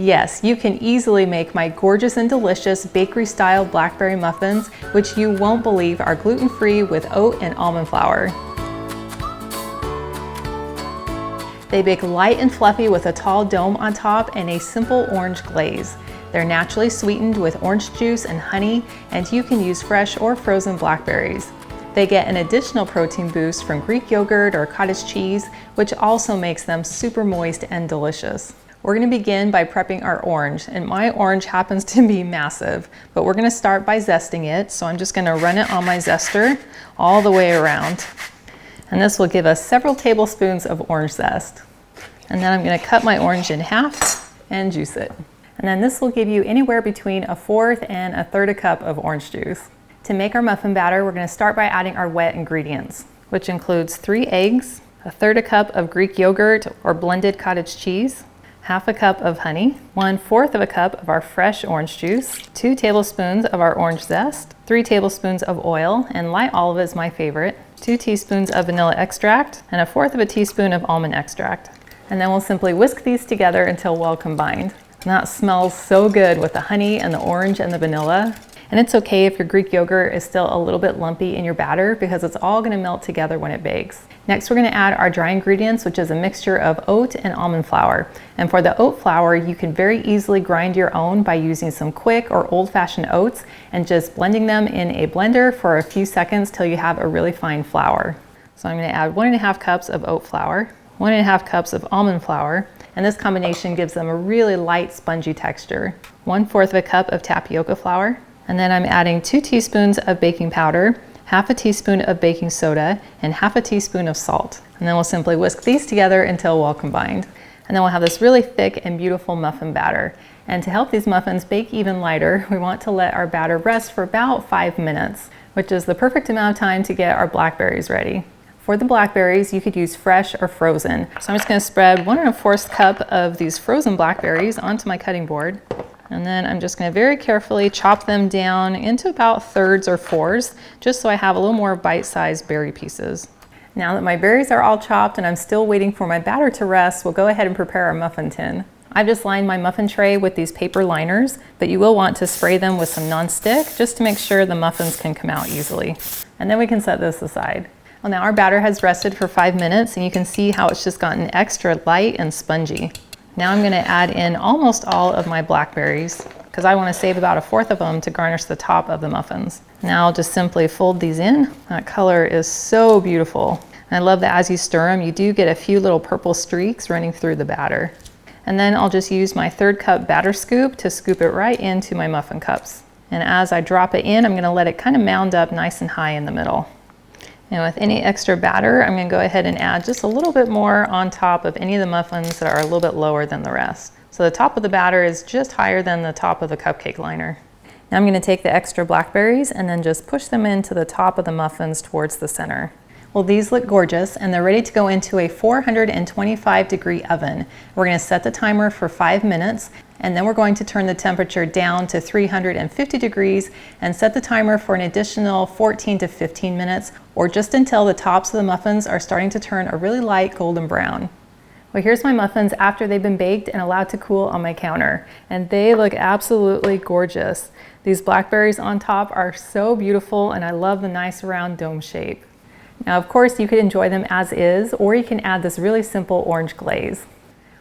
Yes, you can easily make my gorgeous and delicious bakery-style blackberry muffins, which you won't believe are gluten-free with oat and almond flour. They bake light and fluffy with a tall dome on top and a simple orange glaze. They're naturally sweetened with orange juice and honey, and you can use fresh or frozen blackberries. They get an additional protein boost from Greek yogurt or cottage cheese, which also makes them super moist and delicious. We're going to begin by prepping our orange, and my orange happens to be massive, but we're going to start by zesting it. So I'm just going to run it on my zester all the way around. And this will give us several tablespoons of orange zest. And then I'm going to cut my orange in half and juice it. And then this will give you anywhere between 1/4 and 1/3 cup of orange juice. To make our muffin batter, we're going to start by adding our wet ingredients, which includes 3 eggs, 1/3 cup of Greek yogurt or blended cottage cheese, 1/2 cup of honey, 1/4 cup of our fresh orange juice, 2 tablespoons of our orange zest, 3 tablespoons of oil, and light olive is my favorite, 2 teaspoons of vanilla extract, and 1/4 teaspoon of almond extract. And then we'll simply whisk these together until well combined. And that smells so good with the honey and the orange and the vanilla. And it's okay if your Greek yogurt is still a little bit lumpy in your batter because it's all going to melt together when it bakes. Next, we're going to add our dry ingredients, which is a mixture of oat and almond flour. And for the oat flour, you can very easily grind your own by using some quick or old-fashioned oats and just blending them in a blender for a few seconds till you have a really fine flour. So I'm going to add 1.5 cups of oat flour, 1.5 cups of almond flour, and this combination gives them a really light, spongy texture. 1/4 cup of tapioca flour. And then I'm adding 2 teaspoons of baking powder, 1/2 teaspoon of baking soda, and 1/2 teaspoon of salt. And then we'll simply whisk these together until well combined. And then we'll have this really thick and beautiful muffin batter. And to help these muffins bake even lighter, we want to let our batter rest for about 5 minutes, which is the perfect amount of time to get our blackberries ready. For the blackberries, you could use fresh or frozen. So I'm just going to spread 1 1/4 cup of these frozen blackberries onto my cutting board. And then I'm just going to very carefully chop them down into about 1/3 or 4s, just so I have a little more bite-sized berry pieces. Now that my berries are all chopped and I'm still waiting for my batter to rest, we'll go ahead and prepare our muffin tin. I've just lined my muffin tray with these paper liners, but you will want to spray them with some non-stick just to make sure the muffins can come out easily. And then we can set this aside. Well, now our batter has rested for 5 minutes, and you can see how it's just gotten extra light and spongy. Now I'm going to add in almost all of my blackberries because I want to save about 1/4 of them to garnish the top of the muffins. Now I'll just simply fold these in. That color is so beautiful. And I love that as you stir them, you do get a few little purple streaks running through the batter. And then I'll just use my 1/3 cup batter scoop to scoop it right into my muffin cups. And as I drop it in, I'm going to let it kind of mound up nice and high in the middle. And with any extra batter, I'm going to go ahead and add just a little bit more on top of any of the muffins that are a little bit lower than the rest. So the top of the batter is just higher than the top of the cupcake liner. Now I'm going to take the extra blackberries and then just push them into the top of the muffins towards the center. Well, these look gorgeous and they're ready to go into a 425-degree oven. We're going to set the timer for 5 minutes, and then we're going to turn the temperature down to 350 degrees and set the timer for an additional 14 to 15 minutes, or just until the tops of the muffins are starting to turn a really light golden brown. Well, here's my muffins after they've been baked and allowed to cool on my counter, and they look absolutely gorgeous. These blackberries on top are so beautiful, and I love the nice round dome shape. Now, of course, you could enjoy them as is, or you can add this really simple orange glaze.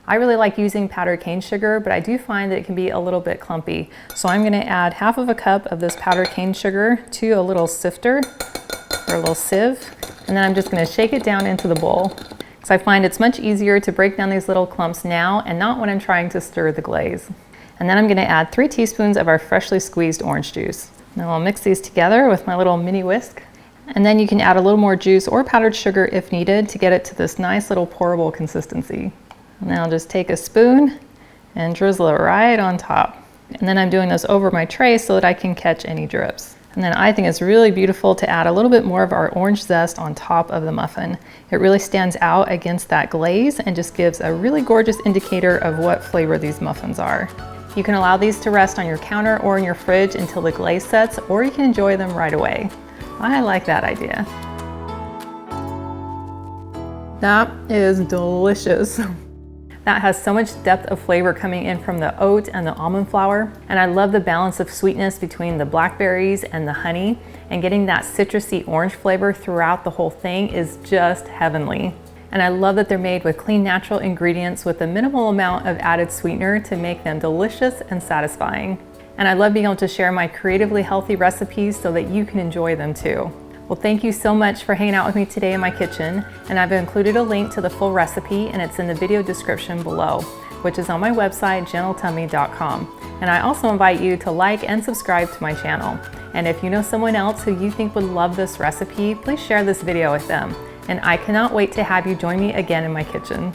I really like using powdered cane sugar, but I do find that it can be a little bit clumpy. So I'm going to add 1/2 cup of this powdered cane sugar to a little sifter or a little sieve, and then I'm just going to shake it down into the bowl. So I find it's much easier to break down these little clumps now and not when I'm trying to stir the glaze. And then I'm going to add 3 teaspoons of our freshly squeezed orange juice. Now I'll mix these together with my little mini whisk. And then you can add a little more juice or powdered sugar if needed to get it to this nice little pourable consistency. And then I'll just take a spoon and drizzle it right on top. And then I'm doing this over my tray so that I can catch any drips. And then I think it's really beautiful to add a little bit more of our orange zest on top of the muffin. It really stands out against that glaze and just gives a really gorgeous indicator of what flavor these muffins are. You can allow these to rest on your counter or in your fridge until the glaze sets, or you can enjoy them right away. I like that idea. That is delicious. That has so much depth of flavor coming in from the oat and the almond flour. And I love the balance of sweetness between the blackberries and the honey, and getting that citrusy orange flavor throughout the whole thing is just heavenly. And I love that they're made with clean, natural ingredients with a minimal amount of added sweetener to make them delicious and satisfying. And I love being able to share my creatively healthy recipes so that you can enjoy them too. Well, thank you so much for hanging out with me today in my kitchen, and I've included a link to the full recipe, and it's in the video description below, which is on my website, gentletummy.com. And I also invite you to like and subscribe to my channel. And if you know someone else who you think would love this recipe, please share this video with them. And I cannot wait to have you join me again in my kitchen.